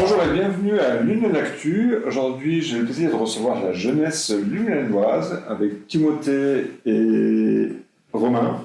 Bonjour et bienvenue à Lune Actu. Aujourd'hui, j'ai le plaisir de recevoir la jeunesse lunénoise avec Timothée et Romain,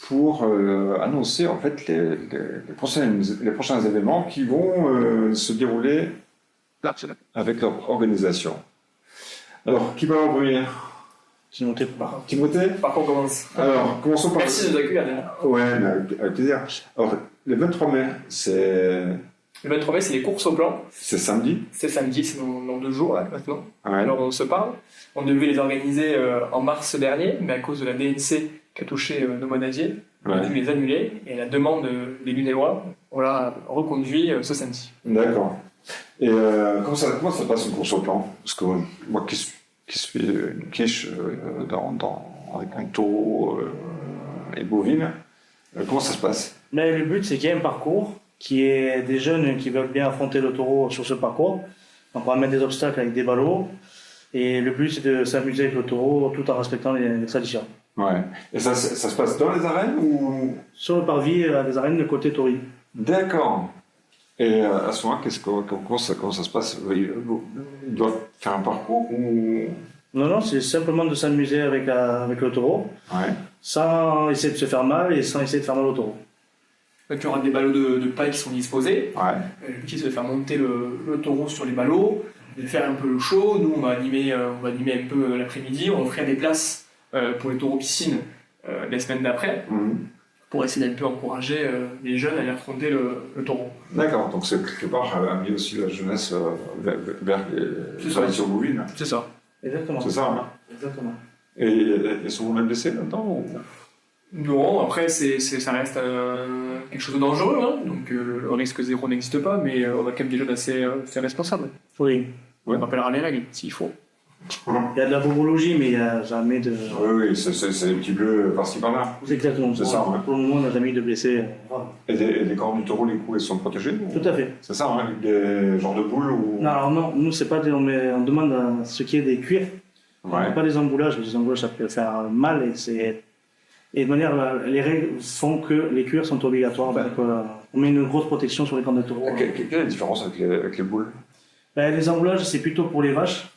pour annoncer en fait les prochains événements qui vont se dérouler avec leur organisation. Alors, qui va en premier? Timothée. Par contre, on commence. Alors, commençons par... Merci de l'accueillir déjà. Ouais, avec plaisir. Alors, le 23 mai, c'est... Le 23 mai, c'est les courses au plan. C'est samedi. C'est samedi, c'est dans 2 jours là, maintenant. Ouais. Alors on se parle. On devait les organiser en mars dernier, mais à cause de la DNC qui a touché nos monadiers, on a dû les annuler. Et à la demande des Lunénois, on l'a reconduit ce samedi. D'accord. Et comment ça passe une course au plan? Parce que moi qui suis une quiche avec un taureau et bovine, comment ça se passe? Mais le but, c'est qu'il y ait un parcours, qu'il y ait des jeunes qui veulent bien affronter le taureau sur ce parcours. Donc on va mettre des obstacles avec des ballots. Et le but, c'est de s'amuser avec le taureau tout en respectant les traditions. Ouais. Et ça se passe dans les arènes ou... Sur le parvis, à des arènes de côté Tori. D'accord. Et à ce moment-là, comment ça se passe? Ils doivent faire un parcours ou... Non, c'est simplement de s'amuser avec le taureau, sans essayer de se faire mal et sans essayer de faire mal au taureau. Donc il y aura des ballots de paille qui sont disposés. Le but, c'est de faire monter le taureau sur les ballots, de faire un peu le show. Nous, on va animer un peu l'après-midi. On offrir des places pour les taureaux piscines les semaines d'après, pour essayer d'un peu encourager les jeunes à aller affronter le taureau. D'accord, donc c'est quelque part amener aussi la jeunesse vers les traditions bovines. C'est ça. Exactement. C'est ça, hein? Exactement. Et ils sont même blessés là-dedans ou... Non, après ça reste quelque chose de dangereux, hein. Donc le risque zéro n'existe pas, mais on a quand même des jeunes assez responsables. Oui. On rappellera les règles s'il faut. Il y a de la bobologie, mais il n'y a jamais de... Oui, c'est un petit peu par-ci par-là. C'est exactement ça. Ouais. Pour le moment, on n'a jamais eu de blessés. Et les cornes du taureau, les coups, elles sont protégées? Tout à fait. C'est ça, hein, avec des genres de boules ou... Non, alors non, nous, c'est pas on demande à ce qui est des cuirs. Pas des emboulages, les emboulages, ça peut faire mal et de manière, les règles font que les cuirs sont obligatoires. Donc, on met une grosse protection sur les cornes de taureau. Quelle est la différence avec les boules? Les emboulages, c'est plutôt pour les vaches.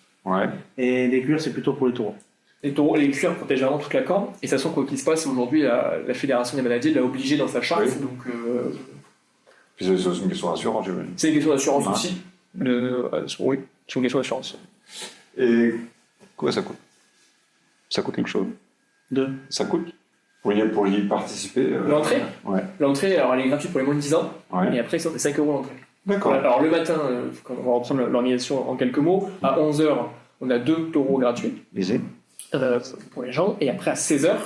Et les cuirs, c'est plutôt pour les taureaux. Les cuirs protègent vraiment toute la corne. Et ça, quoi qu'il se passe aujourd'hui, la Fédération des maladies l'a obligé dans sa charte. Oui. Donc, Puis c'est une question d'assurance, j'imagine. c'est une question d'assurance aussi. Oui, c'est une question d'assurance. Et quoi ça coûte? Ça coûte quelque chose? Ça coûte? Pour y participer? L'entrée? Ouais. L'entrée, alors elle est gratuite pour les moins de 10 ans. Et après, c'est 5 € l'entrée. D'accord. Alors le matin, on va reprendre l'organisation en quelques mots. À 11h, on a 2 taureaux gratuits pour les gens. Et après, à 16h,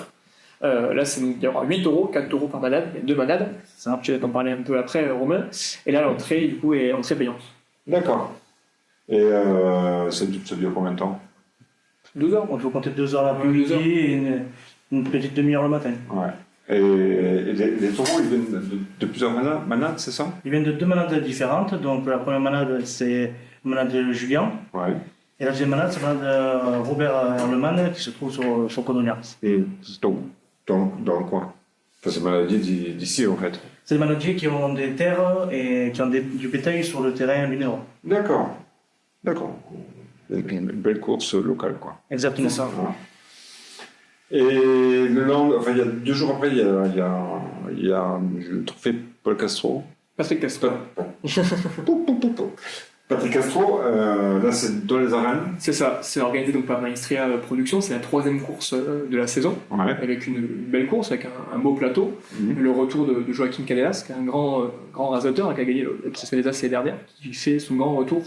là, il y aura 8 taureaux, 4 taureaux par manade, il y a 2 manades. Tu vas t'en parler un peu après, Romain. Et là, l'entrée, du coup, est entrée payante. D'accord. Et ça dure combien de temps? 12 heures. Il faut compter 2 heures l'après-midi et une petite demi-heure le matin. Ouais. Et les taureaux, ils viennent de plusieurs manades, c'est ça? Ils viennent de 2 manades différentes. Donc la première manade, c'est la manade de Julien. Et la deuxième manade, c'est la manade de Robert Herleman qui se trouve sur Codonia. Et donc, dans le coin. Enfin, c'est maladie d'ici, en fait. C'est des manadiers qui ont des terres et qui ont du bétail sur le terrain lunénois. D'accord. Une belle course locale, quoi. Exactement. C'est ça. Voilà. Et il y a 2 jours après, il y a le trophée Paul Castro. Patrick Castro. Patrick Castro, là c'est dans les arènes. C'est ça, c'est organisé donc par Maestria Productions, c'est la 3e course de la saison, avec une belle course, avec un beau plateau. Le retour de Joachim Cadenas, qui est un grand rasateur, qui a gagné le Prix des As l'année dernière, qui fait son grand retour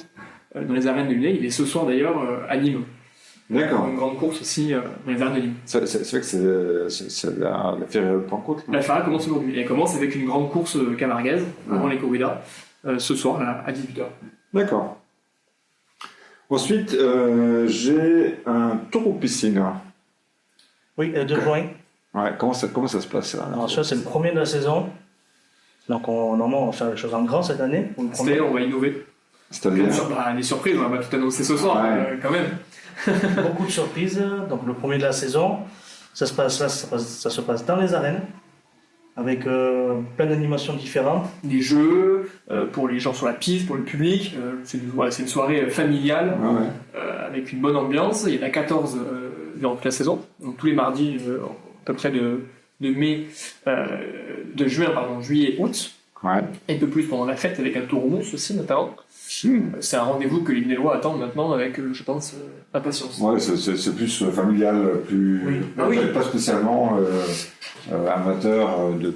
dans les arènes de Luné. Il est ce soir d'ailleurs à Nîmes. D'accord. Une grande course aussi dans les arènes de Nîmes. C'est vrai que c'est la Feria Pentecôte. La Feria commence aujourd'hui. Elle commence avec une grande course camarguaise, avant les corridas, ce soir à 18h. D'accord. Ensuite, j'ai un taureau piscine. Oui, 2 juin. Comment ça se passe là? Alors ça, c'est le premier de la saison. Donc normalement, on va faire les choses en grand cette année. C'est-à-dire, on va innover. C'est-à-dire des surprises, on va pas tout annoncer ce soir, quand même. Beaucoup de surprises. Donc le premier de la saison, ça se passe dans les arènes. avec plein d'animations différentes. Des jeux pour les gens sur la piste, pour le public. C'est une soirée familiale avec une bonne ambiance. Il y en a 14 durant toute la saison. Donc tous les mardis, à peu près de juillet, août. Ouais. Et un peu plus pendant la fête avec un taureau mousse aussi notamment. C'est un rendez-vous que les Vinélois attendent maintenant avec, je pense, impatience. Ouais, c'est plus familial, plus pas spécialement amateur de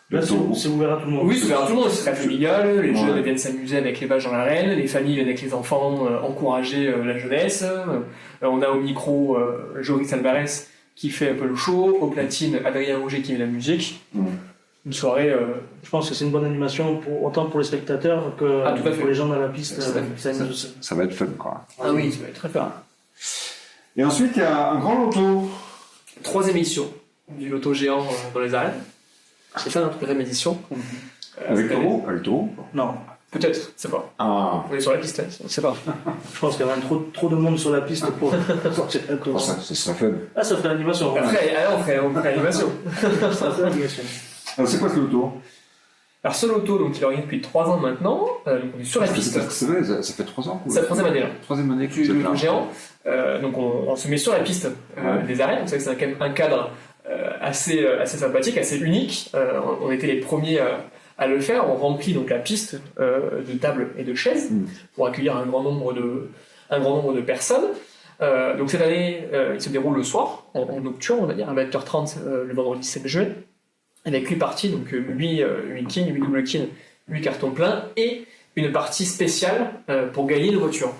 Là, c'est ouvert à tout le monde. Oui, c'est ouvert à tout le monde, c'est très familial, les jeunes viennent s'amuser avec les vaches dans l'arène, les familles viennent avec les enfants encourager la jeunesse. On a au micro Joris Alvarez qui fait un peu le show, au platine Adrien Rouget qui met la musique. Une soirée... Je pense que c'est une bonne animation, autant pour les spectateurs que pour les gens dans la piste. Ça va être fun, quoi. Ah oui, ça va être très fun. Et ensuite, il y a un grand loto. 3 émissions du loto géant dans les arènes. C'est ça notre 3e édition. Avec taureau Non. Peut-être, c'est pas. Ah. On est sur la piste, c'est pas. Je pense qu'il y a trop de monde sur la piste pour sortir un tour. Ça serait fun. Ah, ça ferait l'animation. Après, on ferait l'animation. Ça ferait l'animation. Alors, c'est quoi ce loto? Alors, ce loto, donc, il organise depuis 3 ans maintenant. Donc, on est sur la piste. C'est vrai, ça fait 3 ans. C'est la 3e année, là. 3e année que du loto géant. Donc, on se met sur la piste des arènes. Vous savez que c'est un cadre assez sympathique, assez unique. On était les premiers à le faire. On remplit donc la piste de tables et de chaises pour accueillir un grand nombre de personnes. Donc cette année, il se déroule le soir, en nocturne, on va dire, à 20h30 le vendredi 7 juin, avec 8 parties, donc 8 kings, 8 double kings, 8 cartons pleins, et une partie spéciale pour gagner une voiture.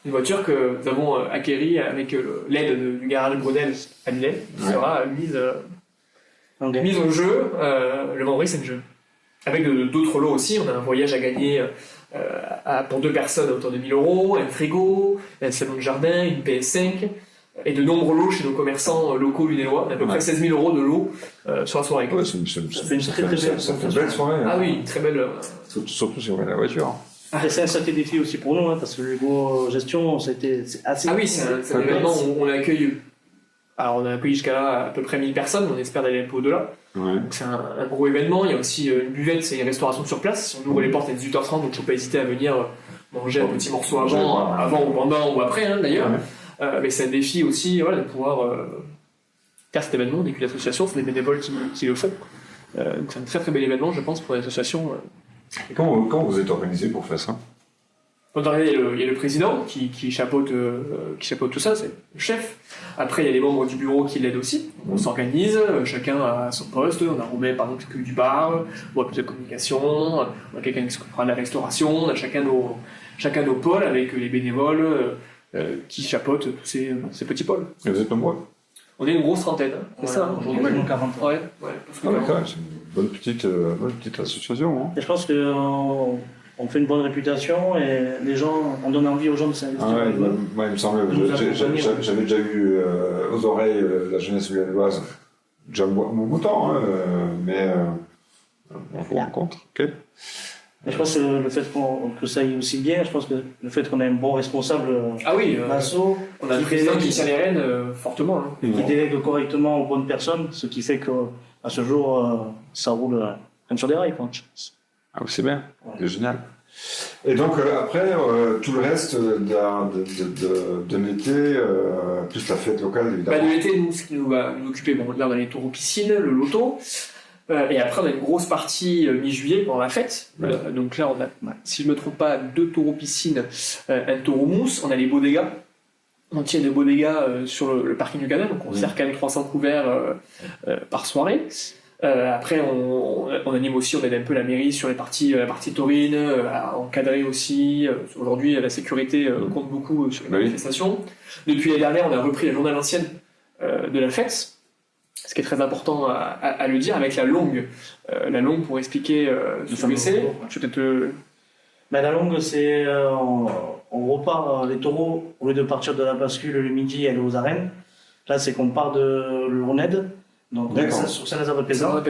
Une voiture que nous avons acquérie avec l'aide du garage Brodel à Lille, qui sera mise au jeu le vendredi 7 juin. Avec d'autres lots aussi, on a un voyage à gagner pour 2 personnes à hauteur de 1 000 €, un frigo, un salon de jardin, une PS5, et de nombreux lots chez nos commerçants locaux lunélois, à peu près 16 000 € de lots sur la soirée. Ouais, ça fait une très belle soirée. Ah oui, très belle. Surtout si on met la voiture. Et c'est un sacré défi aussi pour nous, parce que le niveau gestion, c'est assez... Ah oui, c'est un événement où on accueille... Alors on a accueilli jusqu'à là à peu près 1000 personnes, on espère d'aller un peu au-delà. Ouais. Donc c'est un gros événement, il y a aussi une buvette et une restauration sur place. On ouvre les portes à 18h30, donc il ne faut pas hésiter à venir manger un petit morceau avant ou pendant ou après d'ailleurs. Ouais. Mais c'est un défi aussi de pouvoir faire cet événement, on est qu'une association, c'est des bénévoles qui le font. Donc c'est un très très bel événement je pense pour l'association. Et comment vous êtes organisé pour faire ça? Il y a le président qui chapeaute tout ça, c'est le chef. Après, il y a les membres du bureau qui l'aident aussi. On s'organise, chacun a son poste. On a Romain, par exemple, qui s'occupe du bar, on a plus de communication, on a quelqu'un qui s'occupera de la restauration, on a chacun nos pôles avec les bénévoles qui chapeautent tous ces petits pôles. Et vous êtes nombreux? On est une grosse trentaine, c'est ça, aujourd'hui. On est 40. Ouais. C'est une bonne petite association. Hein. Et je pense qu'on fait une bonne réputation et les gens, on donne envie aux gens de s'investir. Ah ouais, il me semblait. J'avais déjà eu aux oreilles la jeunesse lunéloise, déjà un bon temps, mais on vous rencontre. Ok. Et je pense que le fait que ça aille aussi bien, je pense que le fait qu'on ait un bon responsable d'assaut, on a un président qui tient les rênes fortement. Hein. Qui délègue correctement aux bonnes personnes, ce qui fait qu'à ce jour, ça roule comme sur des rails. Ah oui, c'est bien, c'est génial. Et donc après, tout le reste de l'été, plus la fête locale évidemment. De l'été, nous, ce qui nous va nous occuper, là on a les taureaux piscines, le loto, et après on a une grosse partie mi-juillet pendant la fête. Donc là on a, si je ne me trompe pas, 2 taureaux piscines, un taureau mousse, on a les bodegas. On tient des bodegas sur le parking du canal, donc on sert quand même 300 couverts par soirée. Après, on anime aussi, on aide un peu la mairie sur la partie taurine, à encadrer aussi. Aujourd'hui, la sécurité compte beaucoup sur les manifestations. Depuis l'année dernière, on a repris la journée à l'ancienne de la fête, ce qui est très important à le dire, avec la longue pour expliquer ce que c'est. La longue, c'est on repart les taureaux, au lieu de partir de la bascule le midi et aller aux arènes. Là, c'est qu'on part de l'Ournède. Donc, sur Saint-Lazare-de-Pézan.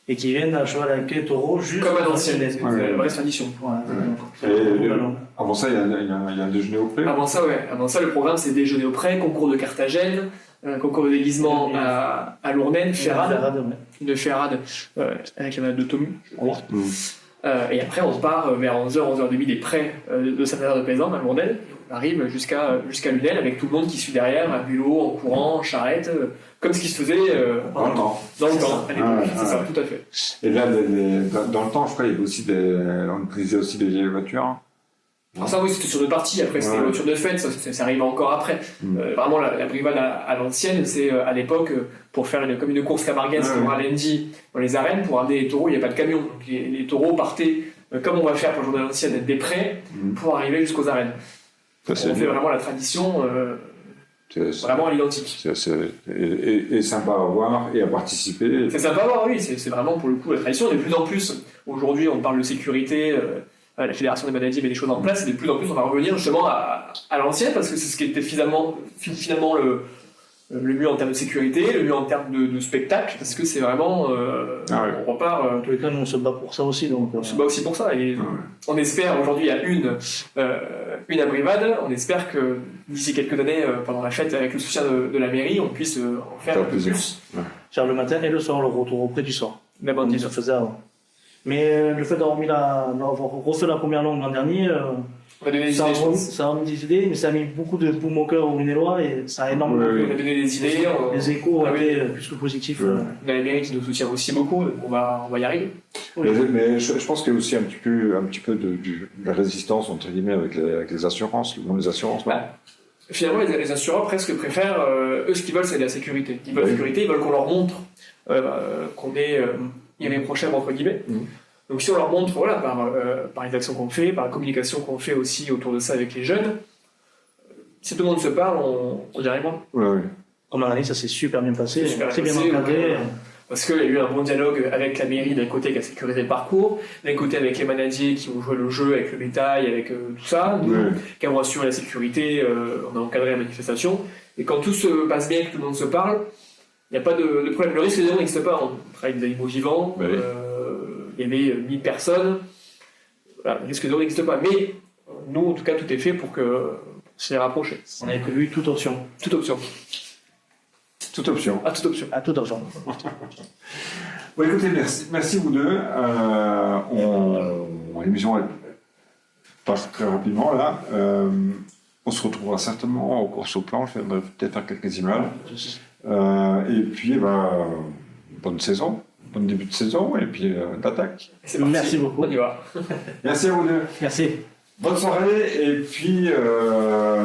Et qui viennent à cheval avec les taureaux juste comme à l'ancienne, c'est une vraie tradition. Avant ça, il y a un déjeuner au pré. Avant ça, le programme c'est déjeuner au pré, concours de Carthagène, concours de déguisement à Lourdes, Ferrade, ouais. une Ferrade avec la manade de Tomu, je crois. Et après, on part vers 11h, 11h30 des prés de Saint-Nazaire de Pézanne à Lourdes. On arrive jusqu'à Lunel avec tout le monde qui suit derrière, à vélo, en courant, en charrette, comme ce qui se faisait dans le temps. Dans le temps, à l'époque, c'est ça, tout à fait. Et là, dans le temps, je crois, il y avait aussi on utilisait aussi des vieilles voitures. Hein. Alors ça, oui, c'était sur une partie. Après, c'était une voiture de fête, ça arrive encore après. Vraiment, la brivade à l'ancienne, c'est à l'époque, pour faire comme une course camarguaise pour Ralendi dans les arènes, pour amener les taureaux, il n'y a pas de camion. Donc les taureaux partaient, comme on va faire pour le jour de l'ancienne, des prés pour arriver jusqu'aux arènes. On fait vraiment la tradition vraiment à l'identique. Et sympa à voir et à participer. C'est sympa à voir, oui. C'est vraiment pour le coup la tradition. Et de plus en plus, aujourd'hui, on parle de sécurité. La fédération des manadiers met des choses en place, et de plus en plus on va revenir justement à l'ancienne, parce que c'est ce qui était finalement le mieux en termes de sécurité, le mieux en termes de spectacle, parce que c'est vraiment on repart. En tous les cas, nous on se bat pour ça aussi, donc on se bat aussi pour ça, et on espère, aujourd'hui il y a une à Brivade, on espère que d'ici quelques années, pendant la fête, avec le soutien de la mairie, on puisse en faire un peu plus. Faire le matin et le soir, le retour auprès du soir. Même on se faisait avant. Mais le fait d'avoir refait la première langue l'an dernier, ça a mis des idées, mais ça a mis beaucoup de boum au cœur aux Lunélois et ça a énormément donné des idées. Les échos ont été plus que positifs. Il y a la mairie qui nous soutient aussi beaucoup, donc on va y arriver. Mais je pense qu'il y a aussi un petit peu de la résistance, entre guillemets, avec les assurances, le monde des assurances. Finalement, les assureurs presque préfèrent, eux ce qu'ils veulent c'est de la sécurité. Ils veulent la sécurité, ils veulent qu'on leur montre qu'on est irréprochable entre guillemets. Donc si on leur montre par les actions qu'on fait, par la communication qu'on fait aussi autour de ça avec les jeunes, si tout le monde se parle, on y arrive. Comme l'an dernier, ça s'est super bien passé, c'est bien encadré. Parce qu'il y a eu un bon dialogue avec la mairie d'un côté qui a sécurisé le parcours, d'un côté avec les manadiers qui ont joué le jeu avec le bétail, avec tout ça, nous qui avons assuré la sécurité, on a encadré la manifestation. Et quand tout se passe bien, que tout le monde se parle, il n'y a pas de problème. Le risque zéro n'existe pas. On travaille avec des animaux vivants, il y avait 1000 personnes. Voilà, le risque zéro n'existe pas. Mais nous, en tout cas, tout est fait pour que s'y rapprocher. On avait prévu toute option. Toute option. Toute option. À toute option. À toute option. Bon, écoutez, merci vous deux. L'émission passe très rapidement là. On se retrouvera certainement au course au plan. Je vais peut-être faire quelques images. Et puis, bonne saison, bon début de saison, et puis d'attaque. Merci beaucoup. On y va. Merci à vous deux. Merci. Bonne soirée, et puis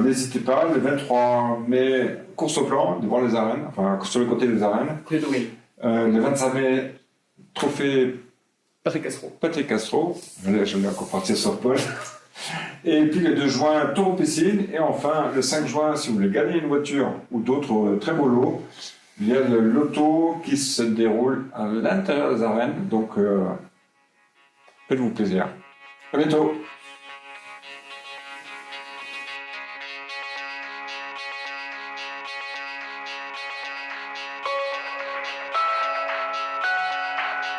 n'hésitez pas, le 23 mai, course au plan, devant les arènes, enfin sur le côté des arènes. Le 25 mai, trophée Patrick Castro. Je vais encore partir sur Paul. Et puis le 2 juin, Taureau Piscine. Et enfin, le 5 juin, si vous voulez gagner une voiture ou d'autres très beaux lots, il y a le loto qui se déroule à l'intérieur des arènes. Donc, faites-vous plaisir. À bientôt.